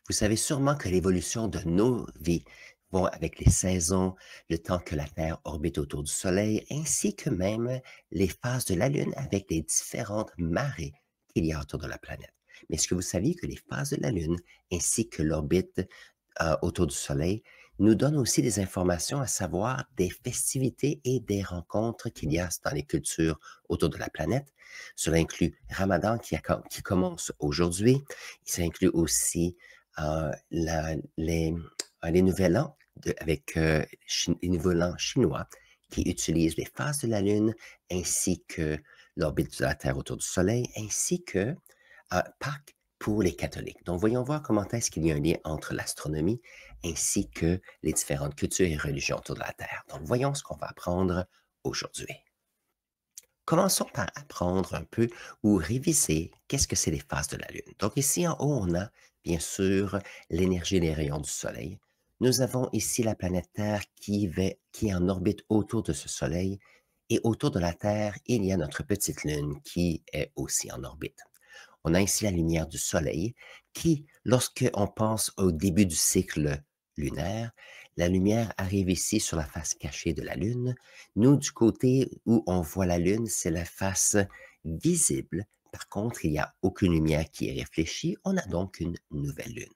Vous savez sûrement que l'évolution de nos vies vont avec les saisons, le temps que la Terre orbite autour du Soleil, ainsi que même les phases de la Lune avec les différentes marées qu'il y a autour de la planète. Mais est-ce que vous saviez que les phases de la Lune ainsi que l'orbite autour du Soleil nous donnent aussi des informations à savoir des festivités et des rencontres qu'il y a dans les cultures autour de la planète? Cela inclut Ramadan qui commence aujourd'hui. Ça inclut aussi les Nouvel An avec les Nouvel An chinois qui utilisent les phases de la Lune ainsi que l'orbite de la Terre autour du Soleil, ainsi que Pâques pour les catholiques. Donc, voyons voir comment est-ce qu'il y a un lien entre l'astronomie ainsi que les différentes cultures et religions autour de la Terre. Donc, voyons ce qu'on va apprendre aujourd'hui. Commençons par apprendre un peu ou réviser qu'est-ce que c'est les phases de la Lune. Donc ici en haut, on a bien sûr l'énergie des rayons du Soleil. Nous avons ici la planète Terre qui est en orbite autour de ce Soleil et autour de la Terre, il y a notre petite Lune qui est aussi en orbite. On a ici la lumière du Soleil qui, lorsque on pense au début du cycle lunaire, la lumière arrive ici sur la face cachée de la Lune. Nous, du côté où on voit la Lune, c'est la face visible. Par contre, il n'y a aucune lumière qui est réfléchie. On a donc une nouvelle Lune.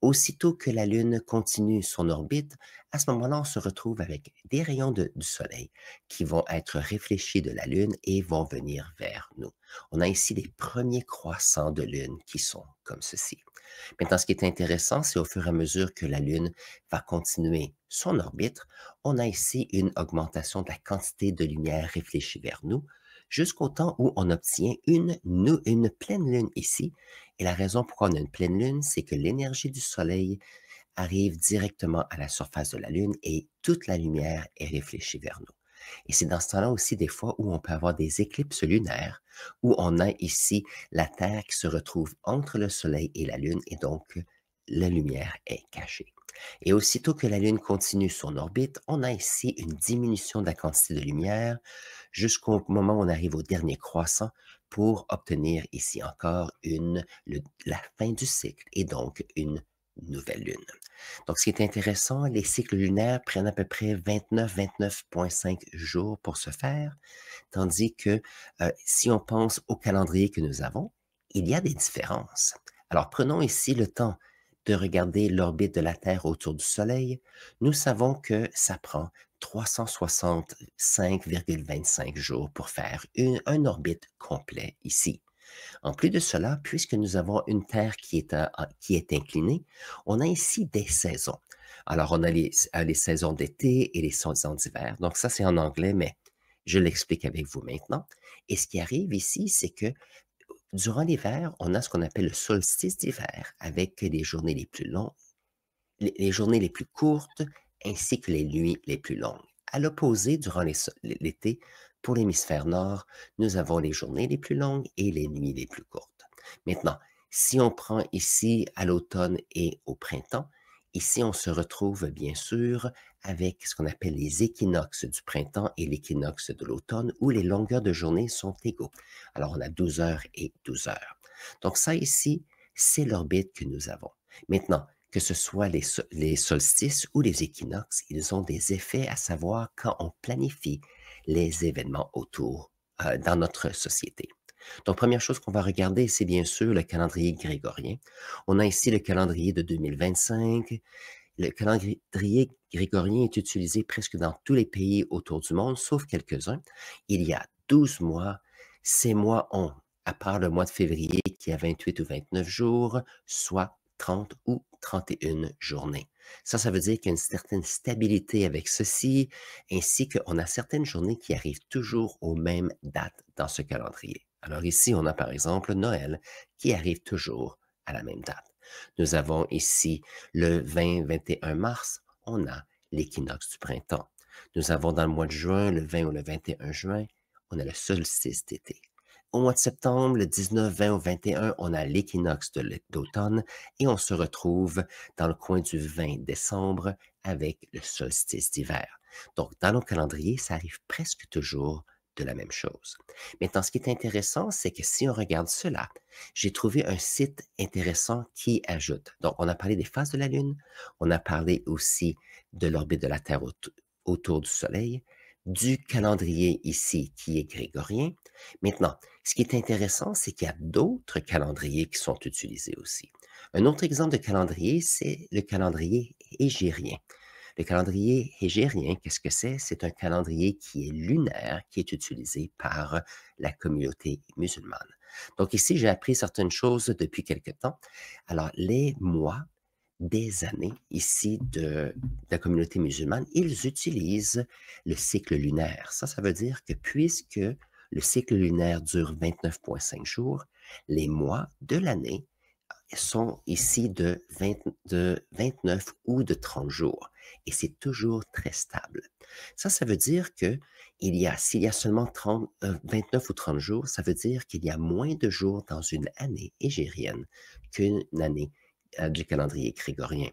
Aussitôt que la Lune continue son orbite, à ce moment-là, on se retrouve avec des rayons du Soleil qui vont être réfléchis de la Lune et vont venir vers nous. On a ici les premiers croissants de Lune qui sont comme ceci. Maintenant, ce qui est intéressant, c'est au fur et à mesure que la Lune va continuer son orbite, on a ici une augmentation de la quantité de lumière réfléchie vers nous, jusqu'au temps où on obtient une pleine Lune ici. Et la raison pourquoi on a une pleine Lune, c'est que l'énergie du Soleil arrive directement à la surface de la Lune et toute la lumière est réfléchie vers nous. Et c'est dans ce temps-là aussi des fois où on peut avoir des éclipses lunaires, où on a ici la Terre qui se retrouve entre le Soleil et la Lune, et donc la lumière est cachée. Et aussitôt que la Lune continue son orbite, on a ici une diminution de la quantité de lumière jusqu'au moment où on arrive au dernier croissant pour obtenir ici encore la fin du cycle et donc une nouvelle Lune. Donc, ce qui est intéressant, les cycles lunaires prennent à peu près 29,5 jours pour se faire, tandis que si on pense au calendrier que nous avons, il y a des différences. Alors, prenons ici le temps de regarder l'orbite de la Terre autour du Soleil. Nous savons que ça prend 365,25 jours pour faire un orbite complet ici. En plus de cela, puisque nous avons une Terre qui est inclinée, on a ici des saisons. Alors, on a les saisons d'été et les saisons d'hiver. Donc, ça, c'est en anglais, mais je l'explique avec vous maintenant. Et ce qui arrive ici, c'est que durant l'hiver, on a ce qu'on appelle le solstice d'hiver, avec les journées les plus longues, les journées les plus courtes, ainsi que les nuits les plus longues. À l'opposé, durant l'été, pour l'hémisphère nord, nous avons les journées les plus longues et les nuits les plus courtes. Maintenant, si on prend ici à l'automne et au printemps, ici on se retrouve bien sûr avec ce qu'on appelle les équinoxes du printemps et l'équinoxe de l'automne, où les longueurs de journée sont égaux. Alors on a 12 heures et 12 heures. Donc ça ici, c'est l'orbite que nous avons. Maintenant, que ce soit les solstices ou les équinoxes, ils ont des effets à savoir quand on planifie les événements dans notre société. Donc, première chose qu'on va regarder, c'est bien sûr le calendrier grégorien. On a ici le calendrier de 2025. Le calendrier grégorien est utilisé presque dans tous les pays autour du monde, sauf quelques-uns. Il y a 12 mois. Ces mois ont, à part le mois de février qui a 28 ou 29 jours, soit 30 ou 31 journées. Ça veut dire qu'il y a une certaine stabilité avec ceci, ainsi qu'on a certaines journées qui arrivent toujours aux mêmes dates dans ce calendrier. Alors ici, on a par exemple Noël qui arrive toujours à la même date. Nous avons ici le 20-21 mars, on a l'équinoxe du printemps. Nous avons dans le mois de juin, le 20 ou le 21 juin, on a le solstice d'été. Au mois de septembre, le 19, 20 ou 21, on a l'équinoxe d'automne et on se retrouve dans le coin du 20 décembre avec le solstice d'hiver. Donc, dans nos calendriers, ça arrive presque toujours de la même chose. Maintenant, ce qui est intéressant, c'est que si on regarde cela, j'ai trouvé un site intéressant qui ajoute. Donc, on a parlé des phases de la Lune, on a parlé aussi de l'orbite de la Terre autour du Soleil, du calendrier ici qui est grégorien. Maintenant, ce qui est intéressant, c'est qu'il y a d'autres calendriers qui sont utilisés aussi. Un autre exemple de calendrier, c'est le calendrier hégérien. Le calendrier hégérien, qu'est-ce que c'est? C'est un calendrier qui est lunaire, qui est utilisé par la communauté musulmane. Donc ici, j'ai appris certaines choses depuis quelque temps. Alors, les mois des années ici de la communauté musulmane, ils utilisent le cycle lunaire. Ça veut dire que puisque le cycle lunaire dure 29,5 jours, les mois de l'année sont ici de 29 ou de 30 jours. Et c'est toujours très stable. Ça veut dire que s'il y a seulement 29 ou 30 jours, ça veut dire qu'il y a moins de jours dans une année égérienne qu'une année du calendrier grégorien.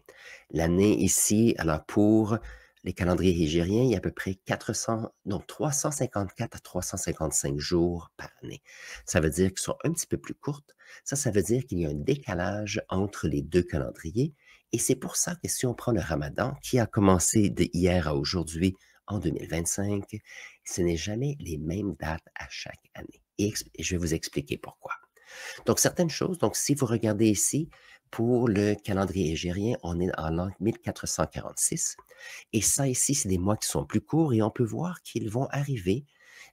L'année ici, alors pour les calendriers hégériens, il y a à peu près 354 à 355 jours par année. Ça veut dire qu'ils sont un petit peu plus courtes. Ça veut dire qu'il y a un décalage entre les deux calendriers. Et c'est pour ça que si on prend le Ramadan, qui a commencé de hier à aujourd'hui en 2025, ce n'est jamais les mêmes dates à chaque année. Et je vais vous expliquer pourquoi. Donc, certaines choses, donc si vous regardez ici, pour le calendrier hégérien, on est en l'an 1446. Et ça ici, c'est des mois qui sont plus courts et on peut voir qu'ils vont arriver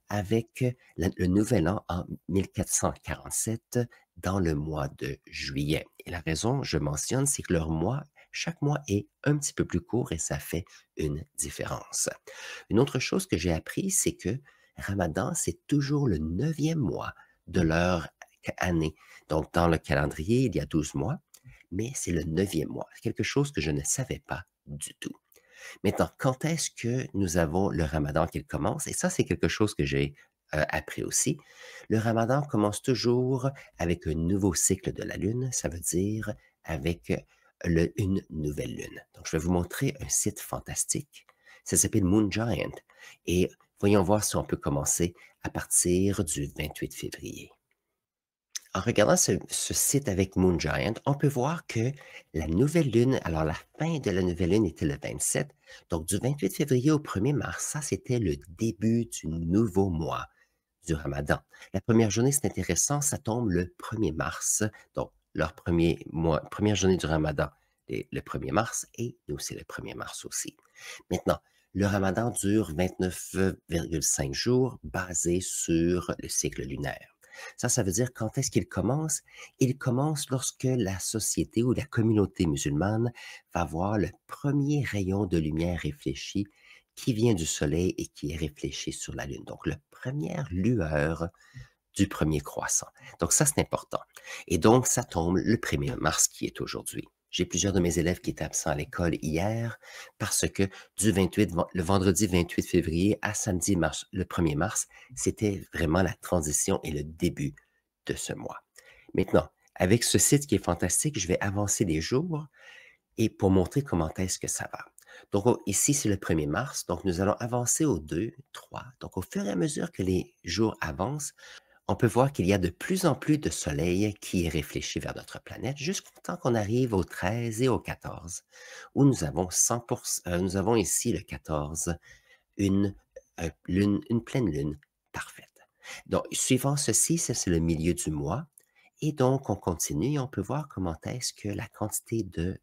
avec le nouvel an en 1447 dans le mois de juillet. Et la raison, je mentionne, c'est que chaque mois est un petit peu plus court et ça fait une différence. Une autre chose que j'ai appris, c'est que Ramadan, c'est toujours le 9e mois de leur année. Donc, dans le calendrier, il y a 12 mois, mais c'est le 9e mois. Quelque chose que je ne savais pas du tout. Maintenant, quand est-ce que nous avons le Ramadan qui commence? Et ça, c'est quelque chose que j'ai appris aussi. Le Ramadan commence toujours avec un nouveau cycle de la Lune, ça veut dire avec une nouvelle Lune. Donc, je vais vous montrer un site fantastique. Ça s'appelle Moon Giant. Et voyons voir si on peut commencer à partir du 28 février. En regardant ce site avec Moon Giant, on peut voir que la nouvelle lune, alors la fin de la nouvelle lune était le 27, donc du 28 février au 1er mars, ça c'était le début du nouveau mois du Ramadan. La première journée, c'est intéressant, ça tombe le 1er mars, donc leur premier mois, première journée du Ramadan, le 1er mars, et nous, c'est le 1er mars aussi. Maintenant, le Ramadan dure 29,5 jours, basé sur le cycle lunaire. Ça veut dire quand est-ce qu'il commence? Il commence lorsque la société ou la communauté musulmane va voir le premier rayon de lumière réfléchi qui vient du soleil et qui est réfléchi sur la lune. Donc, la première lueur du premier croissant. Donc, ça, c'est important. Et donc, ça tombe le 1er mars qui est aujourd'hui. J'ai plusieurs de mes élèves qui étaient absents à l'école hier parce que le vendredi 28 février à samedi le 1er mars, c'était vraiment la transition et le début de ce mois. Maintenant, avec ce site qui est fantastique, je vais avancer les jours et pour montrer comment est-ce que ça va. Donc ici, c'est le 1er mars, donc nous allons avancer au 2, 3. Donc au fur et à mesure que les jours avancent, on peut voir qu'il y a de plus en plus de soleil qui est réfléchi vers notre planète jusqu'au temps qu'on arrive au 13 et au 14, où nous avons nous avons ici le 14, une pleine lune parfaite. Donc, suivant ceci, ça c'est le milieu du mois, et donc on continue et on peut voir comment est-ce que la quantité de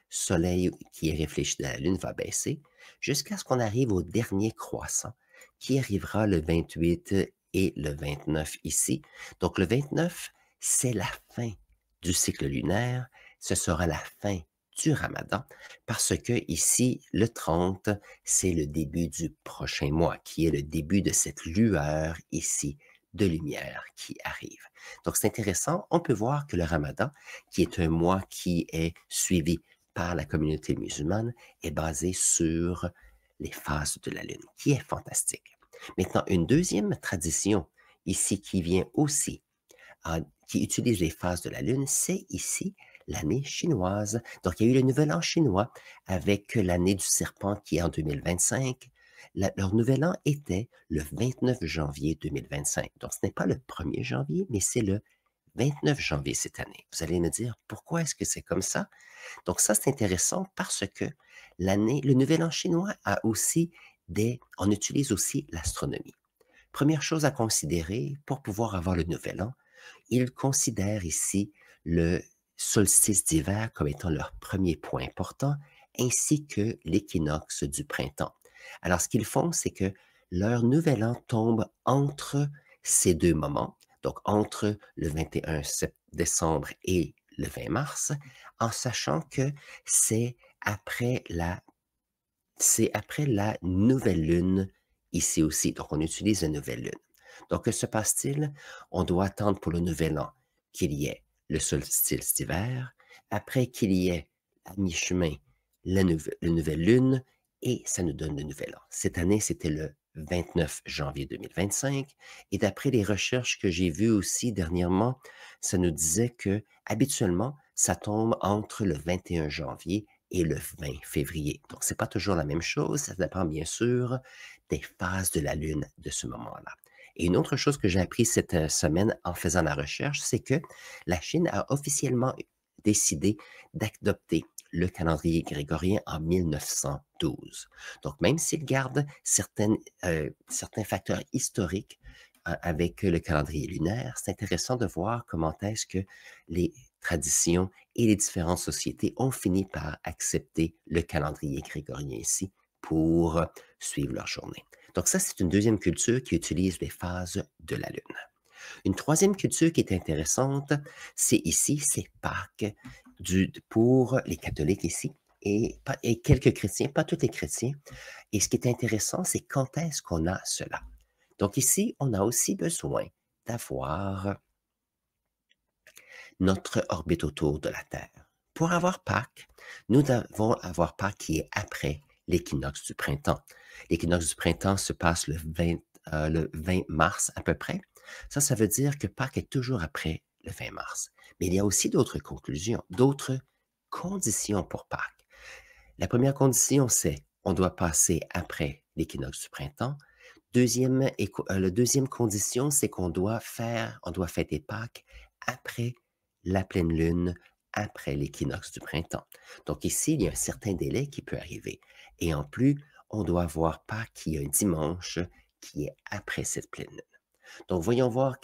soleil qui est réfléchi dans la lune va baisser jusqu'à ce qu'on arrive au dernier croissant qui arrivera le 28 et le 29 ici. Donc, le 29, c'est la fin du cycle lunaire. Ce sera la fin du Ramadan parce que ici, le 30, c'est le début du prochain mois qui est le début de cette lueur ici de lumière qui arrive. Donc, c'est intéressant. On peut voir que le Ramadan, qui est un mois qui est suivi par la communauté musulmane, est basé sur les phases de la lune, qui est fantastique. Maintenant, une deuxième tradition ici qui vient aussi, qui utilise les phases de la lune, c'est ici l'année chinoise. Donc, il y a eu le nouvel an chinois avec l'année du serpent qui est en 2025. Leur nouvel an était le 29 janvier 2025. Donc, ce n'est pas le 1er janvier, mais c'est le 29 janvier cette année. Vous allez me dire, pourquoi est-ce que c'est comme ça? Donc ça, c'est intéressant parce que le nouvel an chinois a aussi on utilise aussi l'astronomie. Première chose à considérer pour pouvoir avoir le nouvel an, ils considèrent ici le solstice d'hiver comme étant leur premier point important, ainsi que l'équinoxe du printemps. Alors, ce qu'ils font, c'est que leur nouvel an tombe entre ces deux moments, donc entre le 21 décembre et le 20 mars, en sachant que c'est après la c'est après la nouvelle lune ici aussi. Donc, on utilise la nouvelle lune. Donc, que se passe-t-il? On doit attendre pour le nouvel an qu'il y ait le solstice d'hiver, après qu'il y ait à mi-chemin la nouvelle lune, et ça nous donne le nouvel an. Cette année, c'était le 29 janvier 2025, et d'après les recherches que j'ai vues aussi dernièrement, ça nous disait que habituellement, ça tombe entre le 21 janvier et le 20 février. Donc, c'est pas toujours la même chose. Ça dépend bien sûr des phases de la Lune de ce moment-là. Et une autre chose que j'ai appris cette semaine en faisant la recherche, c'est que la Chine a officiellement décidé d'adopter le calendrier grégorien en 1912. Donc, même s'ils gardent certains facteurs historiques avec le calendrier lunaire, c'est intéressant de voir comment est-ce que les traditions et les différentes sociétés ont fini par accepter le calendrier grégorien ici pour suivre leur journée. Donc ça, c'est une deuxième culture qui utilise les phases de la Lune. Une troisième culture qui est intéressante, c'est ici, c'est Pâques pour les catholiques ici et quelques chrétiens, pas tous les chrétiens. Et ce qui est intéressant, c'est quand est-ce qu'on a cela. Donc ici, on a aussi besoin d'avoir notre orbite autour de la Terre. Pour avoir Pâques, nous devons avoir Pâques qui est après l'équinoxe du printemps. L'équinoxe du printemps se passe le 20 mars à peu près. Ça veut dire que Pâques est toujours après le 20 mars. Mais il y a aussi d'autres conclusions, d'autres conditions pour Pâques. La première condition, c'est on doit passer après l'équinoxe du printemps. La deuxième condition, c'est on doit fêter Pâques après la pleine lune, après l'équinoxe du printemps. Donc ici, il y a un certain délai qui peut arriver. Et en plus, on doit avoir Pâques qui est un dimanche qui est après cette pleine lune. Donc voyons voir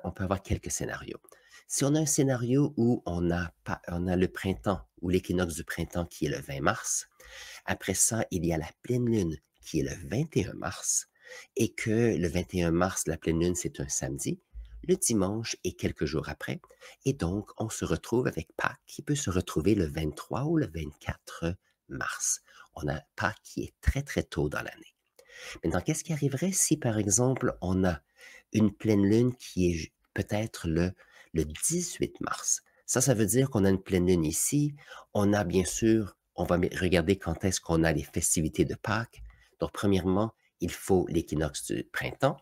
on peut avoir quelques scénarios. Si on a un scénario où on a le printemps ou l'équinoxe du printemps qui est le 20 mars, après ça, il y a la pleine lune qui est le 21 mars, et que le 21 mars, la pleine lune, c'est un samedi, le dimanche est quelques jours après, et donc on se retrouve avec Pâques qui peut se retrouver le 23 ou le 24 mars. On a Pâques qui est très très tôt dans l'année. Maintenant, qu'est-ce qui arriverait si, par exemple, on a une pleine lune qui est peut-être le 18 mars? Ça veut dire qu'on a une pleine lune ici. On a bien sûr, on va regarder quand est-ce qu'on a les festivités de Pâques. Donc, premièrement, il faut l'équinoxe du printemps.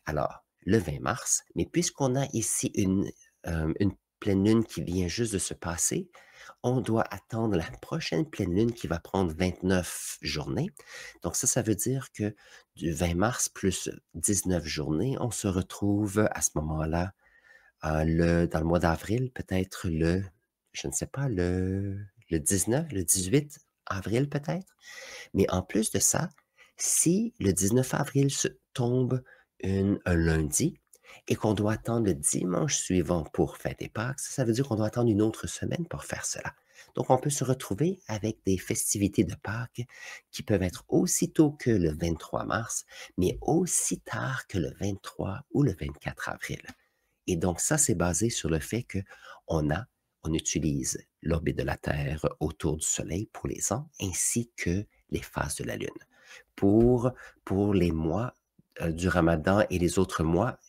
Alors, le 20 mars, mais puisqu'on a ici une pleine lune qui vient juste de se passer, on doit attendre la prochaine pleine lune qui va prendre 29 journées. Donc ça veut dire que du 20 mars plus 19 journées, on se retrouve à ce moment-là, dans le mois d'avril, peut-être je ne sais pas, le 19, le 18 avril peut-être. Mais en plus de ça, si le 19 avril tombe un lundi et qu'on doit attendre le dimanche suivant pour fêter Pâques, ça veut dire qu'on doit attendre une autre semaine pour faire cela. Donc, on peut se retrouver avec des festivités de Pâques qui peuvent être aussi tôt que le 23 mars, mais aussi tard que le 23 ou le 24 avril. Et donc, ça, c'est basé sur le fait que on utilise l'orbite de la Terre autour du Soleil pour les ans, ainsi que les phases de la Lune. Pour les mois du Ramadan et les autres mois,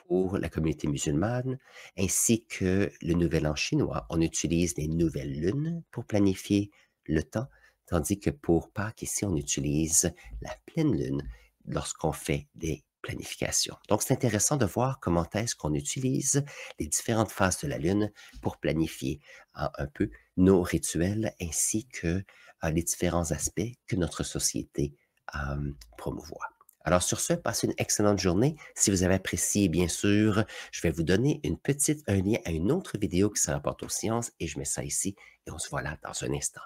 pour la communauté musulmane, ainsi que le Nouvel An chinois, on utilise les nouvelles lunes pour planifier le temps, tandis que pour Pâques, ici, on utilise la pleine lune lorsqu'on fait des planifications. Donc, c'est intéressant de voir comment est-ce qu'on utilise les différentes phases de la lune pour planifier un peu nos rituels ainsi que les différents aspects que notre société promouvoir. Alors sur ce, passez une excellente journée. Si vous avez apprécié, bien sûr, je vais vous donner un lien à une autre vidéo qui se rapporte aux sciences et je mets ça ici et on se voit là dans un instant.